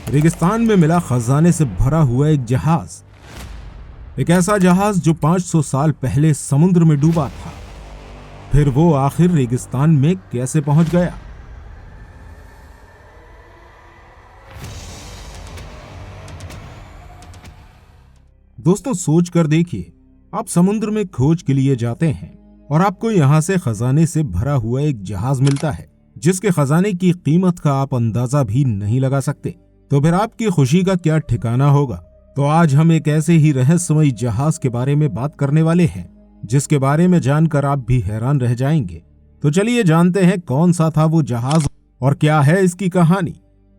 रेगिस्तान में मिला खजाने से भरा हुआ एक जहाज। एक ऐसा जहाज जो 500 साल पहले समुद्र में डूबा था। फिर वो आखिर रेगिस्तान में कैसे पहुंच गया? दोस्तों, सोच कर देखिए, आप समुद्र में खोज के लिए जाते हैं और आपको यहां से खजाने से भरा हुआ एक जहाज मिलता है, जिसके खजाने की कीमत का आप अंदाजा भी नहीं लगा सकते। तो फिर आपकी खुशी का क्या ठिकाना होगा? तो आज हम एक ऐसे ही रहस्यमयी जहाज के बारे में बात करने वाले हैं, जिसके बारे में जानकर आप भी हैरान रह जाएंगे। तो चलिए जानते हैं कौन सा था वो जहाज और क्या है इसकी कहानी।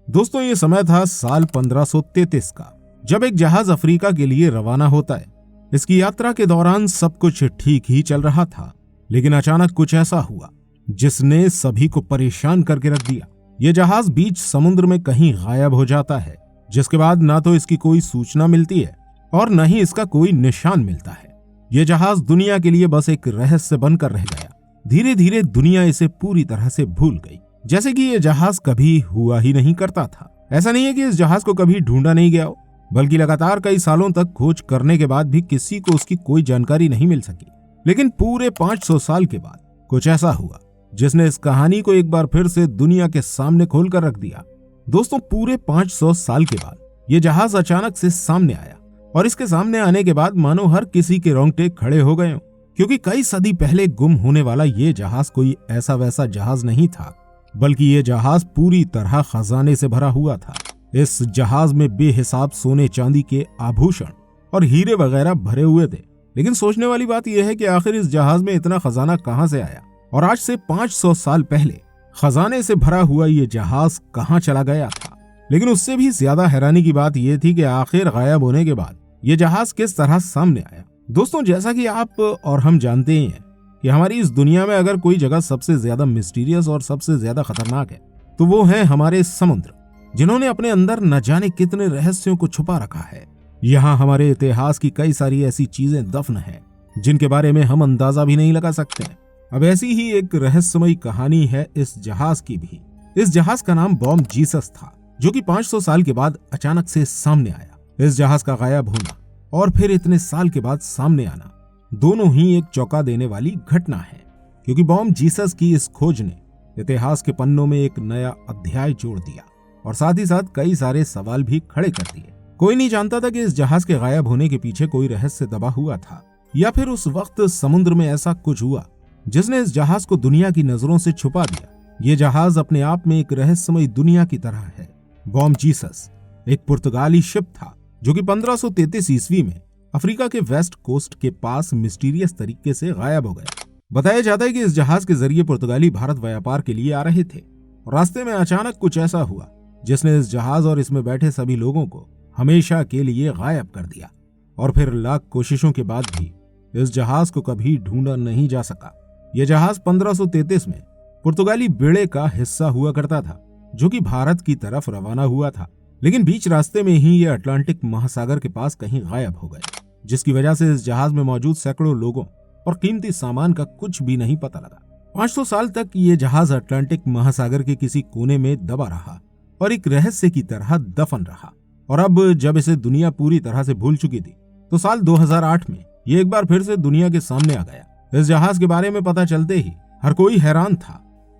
दोस्तों, ये समय था साल 1533 का, जब एक जहाज अफ्रीका के लिए रवाना होता है। इसकी यात्रा के दौरान सब कुछ ठीक ही चल रहा था, लेकिन अचानक कुछ ऐसा हुआ जिसने सभी को परेशान करके रख दिया। यह जहाज बीच समुद्र में कहीं गायब हो जाता है, जिसके बाद ना तो इसकी कोई सूचना मिलती है और न ही इसका कोई निशान मिलता है। यह जहाज दुनिया के लिए बस एक रहस्य बनकर रह गया। धीरे धीरे दुनिया इसे पूरी तरह से भूल गई, जैसे कि यह जहाज कभी हुआ ही नहीं करता था। ऐसा नहीं है कि इस जहाज को कभी ढूंढा नहीं गया हो, बल्कि लगातार कई सालों तक खोज करने के बाद भी किसी को उसकी कोई जानकारी नहीं मिल सकी। लेकिन पूरे 500 साल के बाद कुछ ऐसा हुआ जिसने इस कहानी को एक बार फिर से दुनिया के सामने खोल कर रख दिया। दोस्तों, पूरे 500 साल के बाद यह जहाज अचानक से सामने आया और इसके सामने आने के बाद मानो हर किसी के रोंगटे खड़े हो गए, क्योंकि कई सदी पहले गुम होने वाला ये जहाज कोई ऐसा वैसा जहाज नहीं था, बल्कि ये जहाज पूरी तरह खजाने से भरा हुआ था। इस जहाज में बेहिसाब सोने चांदी के आभूषण और हीरे वगैरह भरे हुए थे। लेकिन सोचने वाली बात यह है कि आखिर इस जहाज में इतना खजाना कहां से आया और आज से 500 साल पहले खजाने से भरा हुआ ये जहाज कहां चला गया था। लेकिन उससे भी ज्यादा हैरानी की बात यह थी कि आखिर गायब होने के बाद ये जहाज किस तरह सामने आया। दोस्तों, जैसा कि आप और हम जानते ही हैं कि हमारी इस दुनिया में अगर कोई जगह सबसे ज्यादा मिस्टीरियस और सबसे ज्यादा खतरनाक है तो वो है हमारे समुद्र, जिन्होंने अपने अंदर न जाने कितने रहस्यों को छुपा रखा है। यहाँ हमारे इतिहास की कई सारी ऐसी चीजें दफन हैं जिनके बारे में हम अंदाजा भी नहीं लगा सकते। अब ऐसी ही एक रहस्यमयी कहानी है इस जहाज की भी। इस जहाज का नाम बॉम्ब जीसस था, जो कि 500 साल के बाद अचानक से सामने आया। इस जहाज का गायब होना और फिर इतने साल के बाद सामने आना, दोनों ही एक चौंका देने वाली घटना है, क्योंकि बॉम्ब जीसस की इस खोज ने इतिहास के पन्नों में एक नया अध्याय जोड़ दिया और साथ ही साथ कई सारे सवाल भी खड़े कर दिए। कोई नहीं जानता था कि इस जहाज के गायब होने के पीछे कोई रहस्य दबा हुआ था, या फिर उस वक्त समुद्र में ऐसा कुछ हुआ जिसने इस जहाज को दुनिया की नजरों से छुपा दिया। ये जहाज अपने आप में एक रहस्यमयी दुनिया की तरह है। बॉम्ब जीसस एक पुर्तगाली शिप था जो कि 1533 ईस्वी में अफ्रीका के वेस्ट कोस्ट के पास मिस्टीरियस तरीके से गायब हो गया। बताया जाता है कि इस जहाज के जरिए पुर्तगाली भारत व्यापार के लिए आ रहे थे और रास्ते में अचानक कुछ ऐसा हुआ जिसने इस जहाज और इसमें बैठे सभी लोगों को हमेशा के लिए गायब कर दिया। और फिर लाख कोशिशों के बाद भी इस जहाज को कभी ढूंढा नहीं जा सका। यह जहाज 1533 में पुर्तगाली बेड़े का हिस्सा हुआ करता था, जो कि भारत की तरफ रवाना हुआ था। लेकिन बीच रास्ते में ही यह अटलांटिक महासागर के पास कहीं गायब हो गया, जिसकी वजह से इस जहाज में मौजूद सैकड़ों लोगों और कीमती सामान का कुछ भी नहीं पता लगा। 500 साल तक ये जहाज अटलांटिक महासागर के किसी कोने में दबा रहा और एक रहस्य की तरह दफन रहा। और अब जब इसे दुनिया पूरी तरह से भूल चुकी थी, तो साल 2008 में ये एक बार फिर से दुनिया के सामने आ गया। इस जहाज के बारे में पता चलते ही हर कोई हैरान था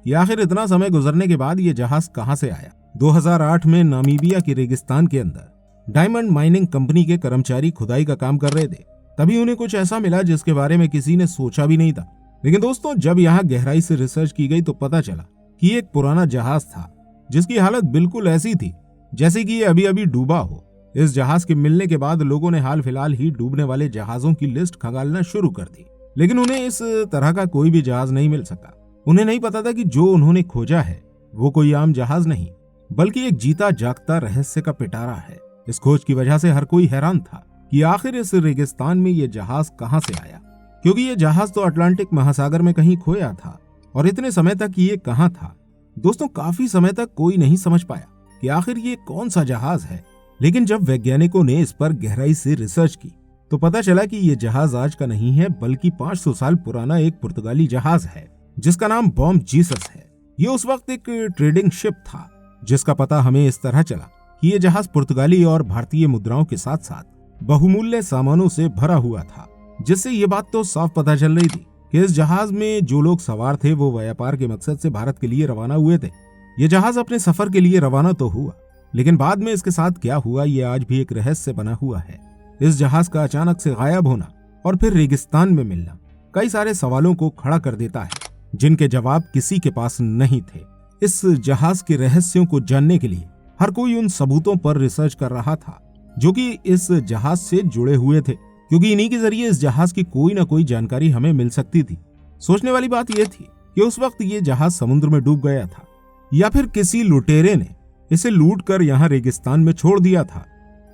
कि आखिर इतना समय गुजरने के बाद ये जहाज कहां से आया। 2008 में नामीबिया के रेगिस्तान के अंदर डायमंड माइनिंग कंपनी के कर्मचारी खुदाई का काम कर रहे थे। तभी उन्हें कुछ ऐसा मिला जिसके बारे में किसी ने सोचा भी नहीं था। लेकिन दोस्तों, जब यहाँ गहराई से रिसर्च की गई तो पता चला कि एक पुराना जहाज था जिसकी हालत बिल्कुल ऐसी थी जैसे कि ये अभी अभी डूबा हो। इस जहाज के मिलने के बाद लोगों ने हाल फिलहाल ही डूबने वाले जहाजों की लिस्ट खंगालना शुरू कर दी, लेकिन उन्हें इस तरह का कोई भी जहाज नहीं मिल सका। उन्हें नहीं पता था कि जो उन्होंने खोजा है वो कोई आम जहाज नहीं, बल्कि एक जीता जागता रहस्य का पिटारा है। इस खोज की वजह से हर कोई हैरान था कि आखिर इस रेगिस्तान में ये जहाज कहां से आया, क्योंकि ये जहाज तो अटलांटिक महासागर में कहीं खोया था और इतने समय तक ये कहां था। दोस्तों, काफी समय तक कोई नहीं समझ पाया कि आखिर ये कौन सा जहाज है। लेकिन जब वैज्ञानिकों ने इस पर गहराई से रिसर्च की तो पता चला कि ये जहाज आज का नहीं है, बल्कि 500 साल पुराना एक पुर्तगाली जहाज है जिसका नाम बॉम्ब जीसस है। ये उस वक्त एक ट्रेडिंग शिप था जिसका पता हमें इस तरह चला कि ये जहाज पुर्तगाली और भारतीय मुद्राओं के साथ साथ बहुमूल्य सामानों से भरा हुआ था, जिससे ये बात तो साफ पता चल रही थी कि इस जहाज में जो लोग सवार थे वो व्यापार के मकसद से भारत के लिए रवाना हुए थे। ये जहाज अपने सफर के लिए रवाना तो हुआ, लेकिन बाद में इसके साथ क्या हुआ ये आज भी एक रहस्य बना हुआ है। इस जहाज का अचानक से गायब होना और फिर रेगिस्तान में मिलना कई सारे सवालों को खड़ा कर देता है, जिनके जवाब किसी के पास नहीं थे। इस जहाज के रहस्यों को जानने के लिए हर कोई उन सबूतों पर रिसर्च कर रहा था जो कि इस जहाज से जुड़े हुए थे, क्योंकि इन्हीं के जरिए इस जहाज की कोई ना कोई जानकारी हमें मिल सकती थी। सोचने वाली बात यह थी कि उस वक्त ये जहाज समुद्र में डूब गया था या फिर किसी लुटेरे ने इसे लूट कर यहाँ रेगिस्तान में छोड़ दिया था।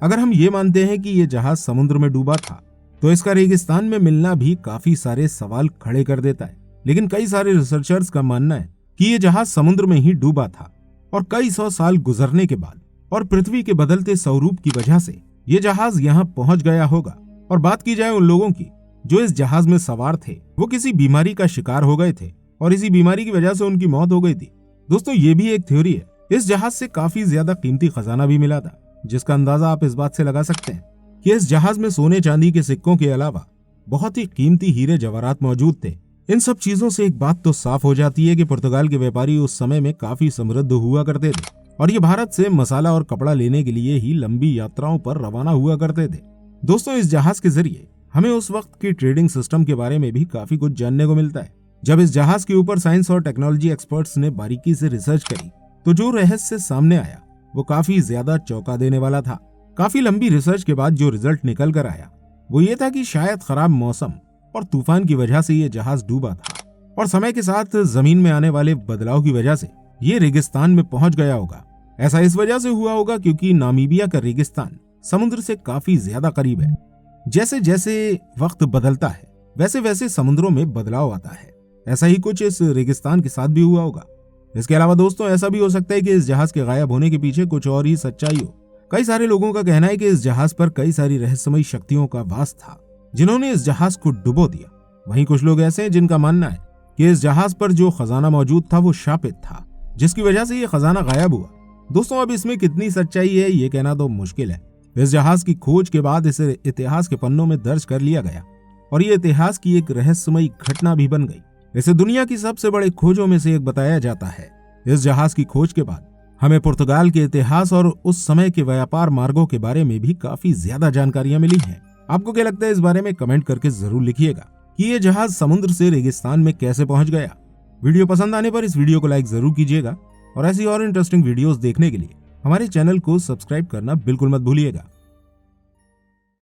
अगर हम ये मानते हैं कि ये जहाज समुद्र में डूबा था तो इसका रेगिस्तान में मिलना भी काफी सारे सवाल खड़े कर देता है। लेकिन कई सारे रिसर्चर्स का मानना है कि ये जहाज समुद्र में ही डूबा था और कई सौ साल गुजरने के बाद और पृथ्वी के बदलते स्वरूप की वजह से ये जहाज यहाँ पहुंच गया होगा। और बात की जाए उन लोगों की जो इस जहाज में सवार थे, वो किसी बीमारी का शिकार हो गए थे और इसी बीमारी की वजह से उनकी मौत हो गई थी। दोस्तों ये भी एक थ्योरी है। इस जहाज से काफी ज्यादा कीमती खजाना भी मिला था, जिसका अंदाजा आप इस बात से लगा सकते हैं कि इस जहाज में सोने चांदी के सिक्कों के अलावा बहुत ही कीमती हीरे जवाहरात मौजूद थे। इन सब चीजों से एक बात तो साफ हो जाती है कि पुर्तगाल के व्यापारी उस समय में काफी समृद्ध हुआ करते थे और ये भारत से मसाला और कपड़ा लेने के लिए ही लंबी यात्राओं पर रवाना हुआ करते थे। दोस्तों इस जहाज के जरिए हमें उस वक्त की ट्रेडिंग सिस्टम के बारे में भी काफी कुछ जानने को मिलता है। जब इस जहाज के ऊपर साइंस और टेक्नोलॉजी एक्सपर्ट्स ने बारीकी से रिसर्च करी तो जो रहस्य सामने आया वो काफी ज्यादा चौंका देने वाला था। काफी लंबी रिसर्च के बाद जो रिजल्ट निकल कर आया वो ये था कि शायद खराब मौसम और तूफान की वजह से ये जहाज डूबा था और समय के साथ जमीन में आने वाले बदलाव की वजह से ये रेगिस्तान में पहुंच गया होगा। ऐसा इस वजह से हुआ होगा क्योंकि नामीबिया का रेगिस्तान समुद्र से काफी ज्यादा करीब है। जैसे जैसे वक्त बदलता है वैसे वैसे समुद्रों में बदलाव आता है। ऐसा ही कुछ इस रेगिस्तान के साथ भी हुआ होगा। इसके अलावा दोस्तों ऐसा भी हो सकता है कि इस जहाज के गायब होने के पीछे कुछ और ही सच्चाई हो। कई सारे लोगों का कहना है कि इस जहाज पर कई सारी रहस्यमयी शक्तियों का वास था जिन्होंने इस जहाज को डुबो दिया। वहीं कुछ लोग ऐसे हैं जिनका मानना है कि इस जहाज पर जो खजाना मौजूद था वो शापित था, जिसकी वजह से ये खजाना गायब हुआ। दोस्तों अब इसमें कितनी सच्चाई है ये कहना तो मुश्किल है। इस जहाज की खोज के बाद इसे इतिहास के पन्नों में दर्ज कर लिया गया और ये इतिहास की एक रहस्यमयी घटना भी बन गई। इसे दुनिया की सबसे बड़े खोजों में से एक बताया जाता है। इस जहाज की खोज के बाद हमें पुर्तगाल के इतिहास और उस समय के व्यापार मार्गों के बारे में भी काफी ज्यादा जानकारियां मिली हैं। आपको क्या लगता है इस बारे में कमेंट करके जरूर लिखिएगा कि ये जहाज समुद्र से रेगिस्तान में कैसे पहुंच गया। वीडियो पसंद आने पर इस वीडियो को लाइक जरूर कीजिएगा और ऐसी और इंटरेस्टिंग वीडियोस देखने के लिए हमारे चैनल को सब्सक्राइब करना बिल्कुल मत भूलिएगा।